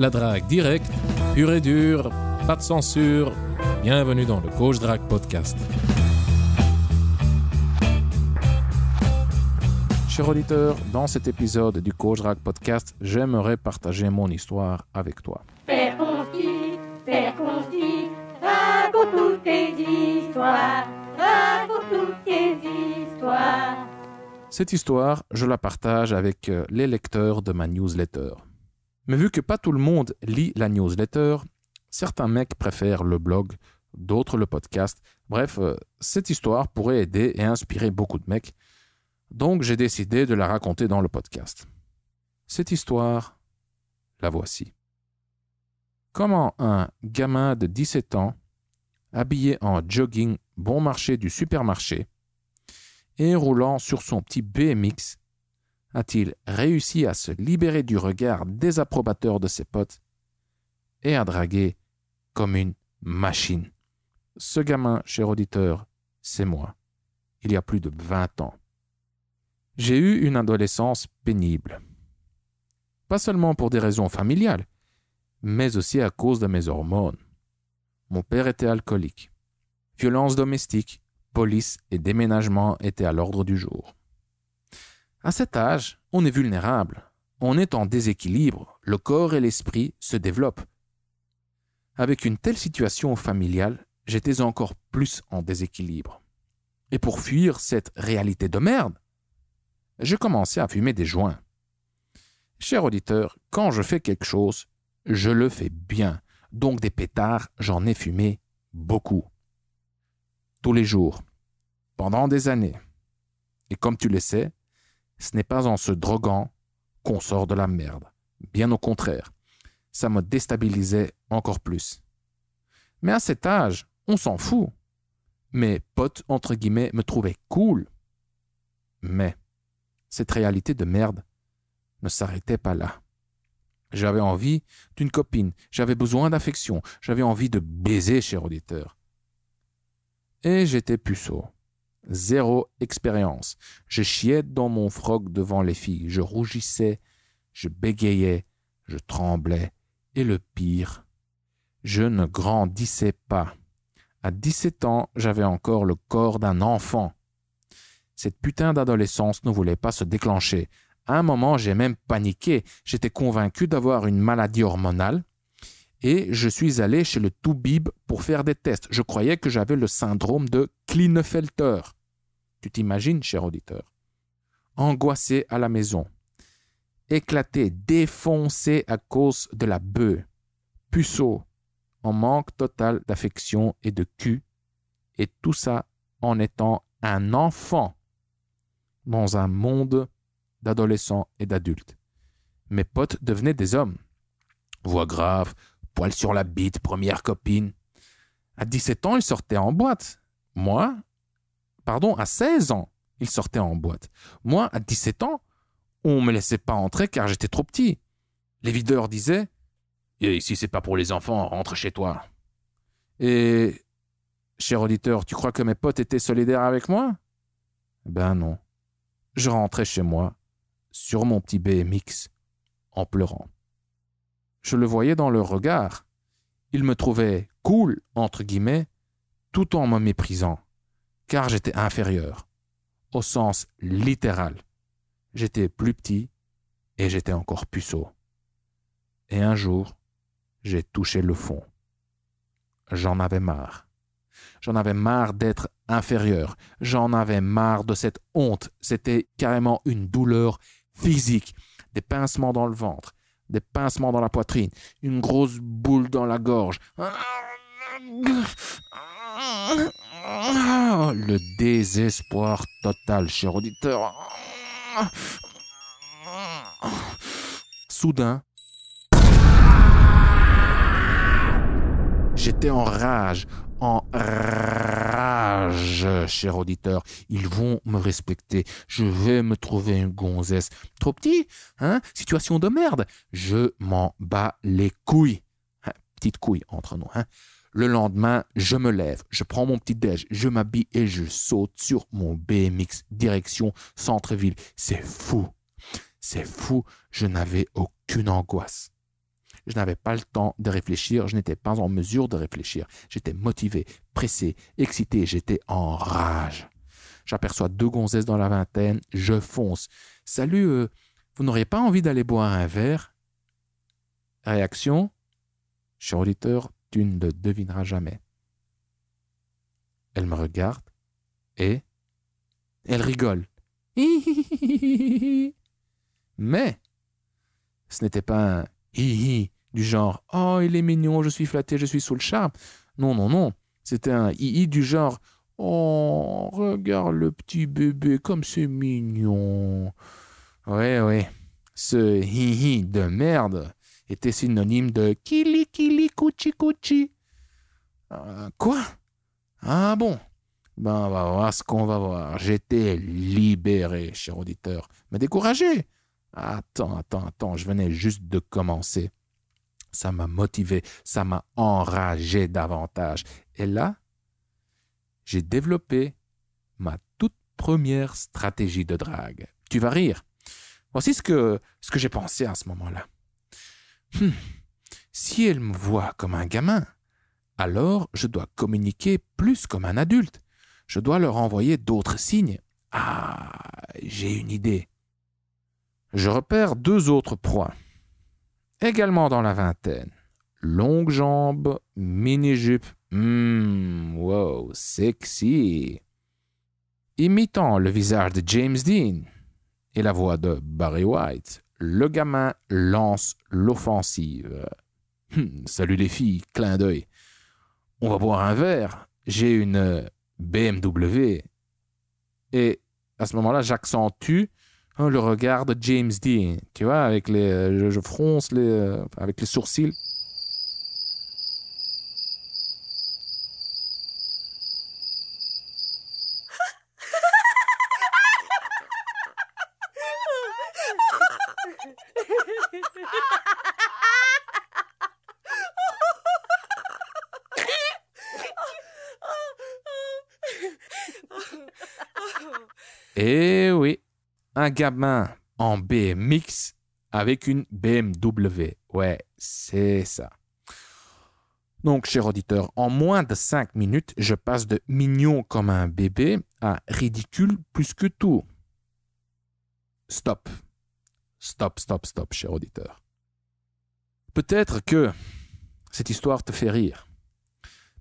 La drague directe, pure et dure, pas de censure. Bienvenue dans le Coach Drague Podcast. Cher auditeur, dans cet épisode du Coach Drague Podcast, j'aimerais partager mon histoire avec toi. Père Conti, raconte-nous tes histoires, raconte-nous tes histoires. Cette histoire, je la partage avec les lecteurs de ma newsletter. Mais vu que pas tout le monde lit la newsletter, certains mecs préfèrent le blog, d'autres le podcast. Bref, cette histoire pourrait aider et inspirer beaucoup de mecs. Donc j'ai décidé de la raconter dans le podcast. Cette histoire, la voici. Comment un gamin de 17 ans, habillé en jogging bon marché du supermarché, et roulant sur son petit BMX, a-t-il réussi à se libérer du regard désapprobateur de ses potes et à draguer comme une machine. Ce gamin, cher auditeur, c'est moi, il y a plus de 20 ans. J'ai eu une adolescence pénible. Pas seulement pour des raisons familiales, mais aussi à cause de mes hormones. Mon père était alcoolique. Violence domestique, police et déménagement étaient à l'ordre du jour. À cet âge, on est vulnérable. On est en déséquilibre. Le corps et l'esprit se développent. Avec une telle situation familiale, j'étais encore plus en déséquilibre. Et pour fuir cette réalité de merde, j'ai commencé à fumer des joints. Cher auditeur, quand je fais quelque chose, je le fais bien. Donc des pétards, j'en ai fumé beaucoup. Tous les jours, pendant des années. Et comme tu le sais, ce n'est pas en se droguant qu'on sort de la merde. Bien au contraire, ça me déstabilisait encore plus. Mais à cet âge, on s'en fout. Mes potes, entre guillemets, me trouvaient cool. Mais cette réalité de merde ne s'arrêtait pas là. J'avais envie d'une copine, j'avais besoin d'affection, j'avais envie de baiser, cher auditeur. Et j'étais puceau. Zéro expérience. Je chiais dans mon froc devant les filles. Je rougissais, je bégayais, je tremblais. Et le pire, je ne grandissais pas. À 17 ans, j'avais encore le corps d'un enfant. Cette putain d'adolescence ne voulait pas se déclencher. À un moment, j'ai même paniqué. J'étais convaincu d'avoir une maladie hormonale. Et je suis allé chez le toubib pour faire des tests. Je croyais que j'avais le syndrome de Klinefelter. Tu t'imagines, cher auditeur? Angoissé à la maison. Éclaté, défoncé à cause de la bœuf. Puceau, en manque total d'affection et de cul. Et tout ça en étant un enfant dans un monde d'adolescents et d'adultes. Mes potes devenaient des hommes. Voix grave, poil sur la bite, première copine. À 17 ans, ils sortaient en boîte. À 16 ans, ils sortaient en boîte. Moi, à 17 ans, on ne me laissait pas entrer car j'étais trop petit. Les videurs disaient « Ici, c'est pas pour les enfants, rentre chez toi. » Et, cher auditeur, tu crois que mes potes étaient solidaires avec moi? Ben non. Je rentrais chez moi, sur mon petit BMX, en pleurant. Je le voyais dans leur regard. Ils me trouvaient « cool » entre guillemets, tout en me méprisant, car j'étais inférieur, au sens littéral. J'étais plus petit et j'étais encore puceau. Et un jour, j'ai touché le fond. J'en avais marre. J'en avais marre d'être inférieur. J'en avais marre de cette honte. C'était carrément une douleur physique, des pincements dans le ventre, des pincements dans la poitrine, une grosse boule dans la gorge. Le désespoir total, cher auditeur. Soudain, j'étais en rage, cher auditeur. Ils vont me respecter. Je vais me trouver une gonzesse. Trop petit, hein? Situation de merde. Je m'en bats les couilles. Hein? Petite couille entre nous, hein? Le lendemain, je me lève, je prends mon petit déj, je m'habille et je saute sur mon BMX direction centre-ville. C'est fou, je n'avais aucune angoisse. Je n'avais pas le temps de réfléchir, je n'étais pas en mesure de réfléchir. J'étais motivé, pressé, excité, j'étais en rage. J'aperçois deux gonzesses dans la vingtaine, je fonce. « Salut, vous n'auriez pas envie d'aller boire un verre ?» Réaction, cher auditeur, tu ne le devineras jamais. Elle me regarde et elle rigole. Mais ce n'était pas un hi-hi du genre « Oh, il est mignon, je suis flatté, je suis sous le charme ». Non, non, non. C'était un hi-hi du genre « Oh, regarde le petit bébé, comme c'est mignon ». Ouais, ouais. Ce hi-hi de merde était synonyme de « Kili, kili, kuchi, kuchi ». Quoi? Ah bon? Ben, on va voir ce qu'on va voir. J'étais libéré, cher auditeur. Mais découragé. Attends, je venais juste de commencer. Ça m'a motivé, ça m'a enragé davantage. Et là, j'ai développé ma toute première stratégie de drague. Tu vas rire. Voici ce que j'ai pensé à ce moment-là. Si elle me voit comme un gamin, alors je dois communiquer plus comme un adulte. Je dois leur envoyer d'autres signes. Ah, j'ai une idée. Je repère deux autres proies, également dans la vingtaine. Longues jambes, mini-jupe. Wow, sexy. Imitant le visage de James Dean et la voix de Barry White, le gamin lance l'offensive. Salut les filles, clin d'œil. On va boire un verre. J'ai une BMW. Et à ce moment-là, j'accentue le regard de James Dean. Tu vois, avec je fronce avec les sourcils. Et oui, un gamin en BMX avec une BMW. Ouais, c'est ça. Donc, cher auditeur, en moins de 5 minutes, je passe de mignon comme un bébé à ridicule plus que tout. Stop, cher auditeur. Peut-être que cette histoire te fait rire.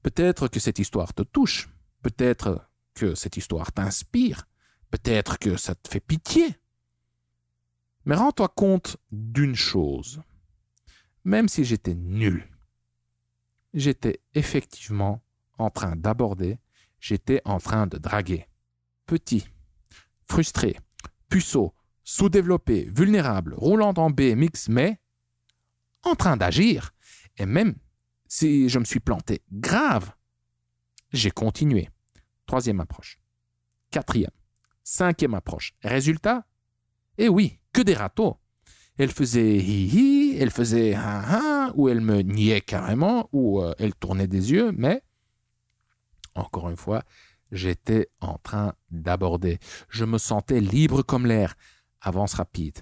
Peut-être que cette histoire te touche. Peut-être que cette histoire t'inspire. Peut-être que ça te fait pitié. Mais rends-toi compte d'une chose. Même si j'étais nul, j'étais effectivement en train d'aborder, j'étais en train de draguer. Petit, frustré, puceau, sous-développé, vulnérable, roulant en BMX, mais en train d'agir. Et même si je me suis planté grave, j'ai continué. Troisième approche. Quatrième. Cinquième approche. Résultat? Eh oui, que des râteaux. Elle faisait hi-hi, elle faisait ha-ha, ou elle me niait carrément, ou elle tournait des yeux, mais, encore une fois, j'étais en train d'aborder. Je me sentais libre comme l'air. Avance rapide.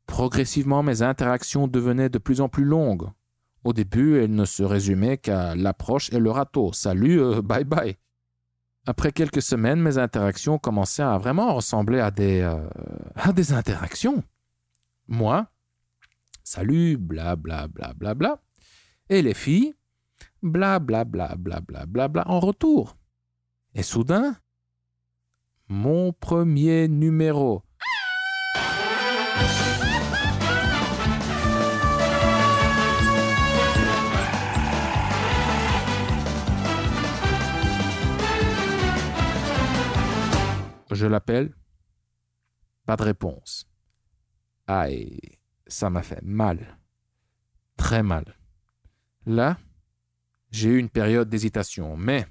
Progressivement, mes interactions devenaient de plus en plus longues. Au début, elles ne se résumaient qu'à l'approche et le râteau. Salut, bye bye. Après quelques semaines, mes interactions commençaient à vraiment ressembler à des interactions. Moi, salut, bla bla bla bla bla. Et les filles, bla bla bla bla bla bla bla en retour. Et soudain, mon premier numéro. Je l'appelle, pas de réponse. Aïe, ça m'a fait mal, très mal. Là, j'ai eu une période d'hésitation, mais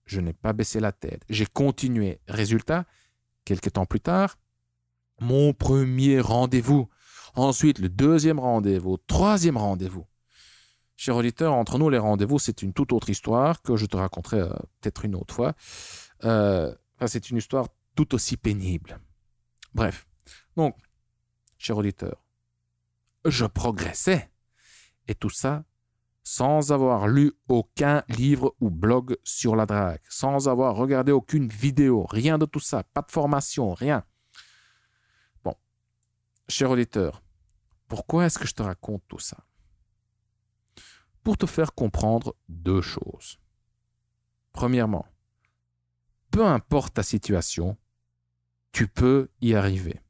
je n'ai pas baissé la tête. J'ai continué. Résultat, quelques temps plus tard, mon premier rendez-vous. Ensuite, le deuxième rendez-vous, troisième rendez-vous. Cher auditeur, entre nous, les rendez-vous, c'est une toute autre histoire que je te raconterai peut-être une autre fois. C'est une histoire tout aussi pénible. Bref, donc, cher auditeur, je progressais. Et tout ça sans avoir lu aucun livre ou blog sur la drague, sans avoir regardé aucune vidéo, rien de tout ça, pas de formation, rien. Bon, cher auditeur, pourquoi est-ce que je te raconte tout ça? Pour te faire comprendre deux choses. Premièrement, peu importe ta situation, tu peux y arriver.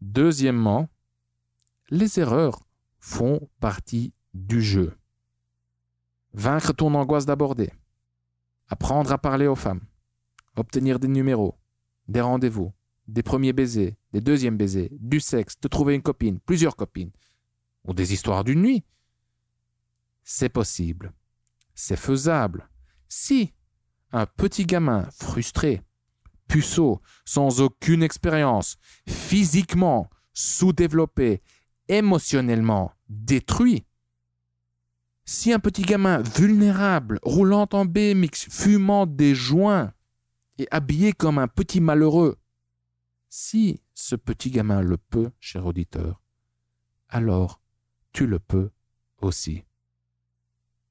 Deuxièmement, les erreurs font partie du jeu. Vaincre ton angoisse d'aborder, apprendre à parler aux femmes, obtenir des numéros, des rendez-vous, des premiers baisers, des deuxièmes baisers, du sexe, te trouver une copine, plusieurs copines, ou des histoires d'une nuit. C'est possible, c'est faisable. Si un petit gamin frustré, puceau, sans aucune expérience, physiquement sous-développé, émotionnellement détruit, si un petit gamin vulnérable, roulant en BMX, fumant des joints et habillé comme un petit malheureux, si ce petit gamin le peut, cher auditeur, alors tu le peux aussi.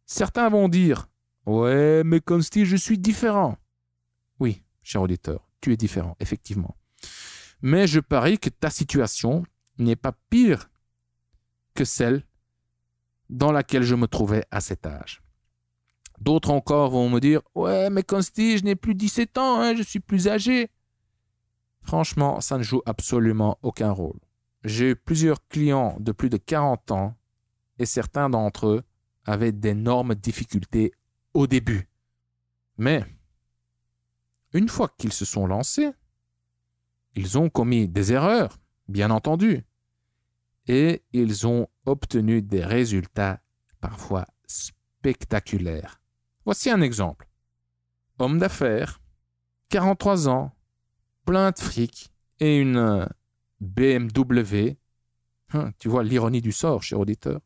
Certains vont dire « Ouais, mais Consti, je suis différent. » Oui, cher auditeur, tu es différent, effectivement. Mais je parie que ta situation n'est pas pire que celle dans laquelle je me trouvais à cet âge. D'autres encore vont me dire « Ouais, mais Consti, je n'ai plus 17 ans, hein, je suis plus âgé. » Franchement, ça ne joue absolument aucun rôle. J'ai eu plusieurs clients de plus de 40 ans et certains d'entre eux avaient d'énormes difficultés au début. Mais, une fois qu'ils se sont lancés, ils ont commis des erreurs, bien entendu, et ils ont obtenu des résultats parfois spectaculaires. Voici un exemple. Homme d'affaires, 43 ans, plein de fric et une BMW. Tu vois l'ironie du sort, cher auditeur.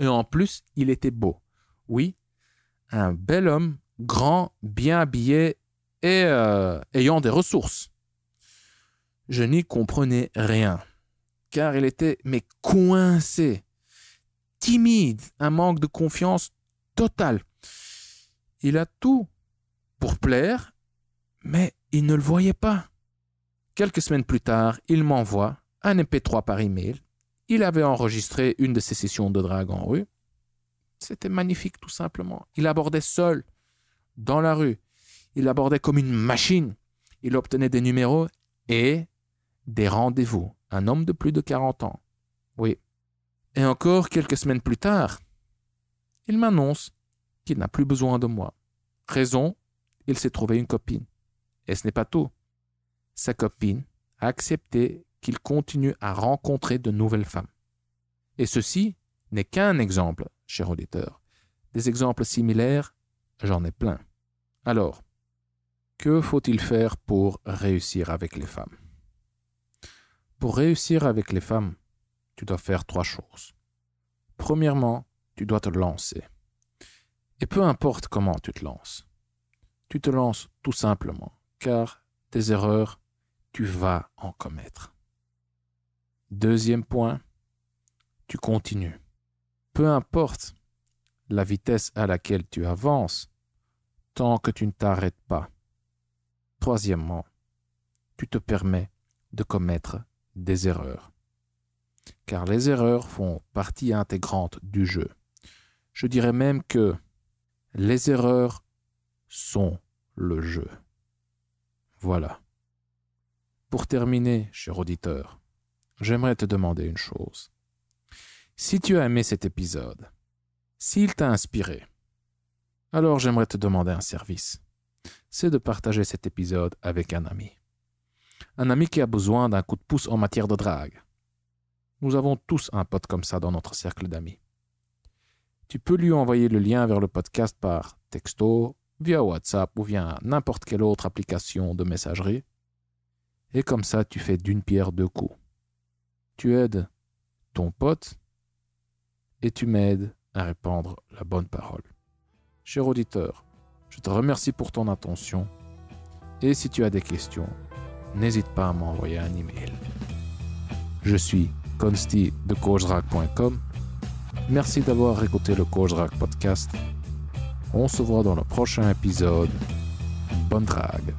Et en plus, il était beau. Oui, un bel homme, grand, bien habillé et ayant des ressources. Je n'y comprenais rien, car il était coincé, timide, un manque de confiance total. Il a tout pour plaire, mais il ne le voyait pas. Quelques semaines plus tard, il m'envoie un MP3 par email. Il avait enregistré une de ses sessions de drague en rue. C'était magnifique, tout simplement. Il abordait seul, dans la rue. Il abordait comme une machine. Il obtenait des numéros et des rendez-vous. Un homme de plus de 40 ans. Oui. Et encore quelques semaines plus tard, il m'annonce qu'il n'a plus besoin de moi. Raison, il s'est trouvé une copine. Et ce n'est pas tout. Sa copine a accepté qu'il continue à rencontrer de nouvelles femmes. Et ceci n'est qu'un exemple, cher auditeur. Des exemples similaires, j'en ai plein. Alors, que faut-il faire pour réussir avec les femmes? Pour réussir avec les femmes, tu dois faire 3 choses. Premièrement, tu dois te lancer. Et peu importe comment tu te lances, tu te lances tout simplement, car tes erreurs, tu vas en commettre. Deuxième point, tu continues. Peu importe la vitesse à laquelle tu avances, tant que tu ne t'arrêtes pas. Troisièmement, tu te permets de commettre des erreurs. Car les erreurs font partie intégrante du jeu. Je dirais même que les erreurs sont le jeu. Voilà. Pour terminer, cher auditeur, j'aimerais te demander une chose. Si tu as aimé cet épisode, s'il t'a inspiré, alors j'aimerais te demander un service. C'est de partager cet épisode avec un ami. Un ami qui a besoin d'un coup de pouce en matière de drague. Nous avons tous un pote comme ça dans notre cercle d'amis. Tu peux lui envoyer le lien vers le podcast par texto, via WhatsApp ou via n'importe quelle autre application de messagerie. Et comme ça, tu fais d'une pierre 2 coups. Tu aides ton pote et tu m'aides à répandre la bonne parole. Cher auditeur, je te remercie pour ton attention et si tu as des questions, n'hésite pas à m'envoyer un email. Je suis Consti de coachdrag.com Merci d'avoir écouté le Causerak Podcast. On se voit dans le prochain épisode. Bonne drague.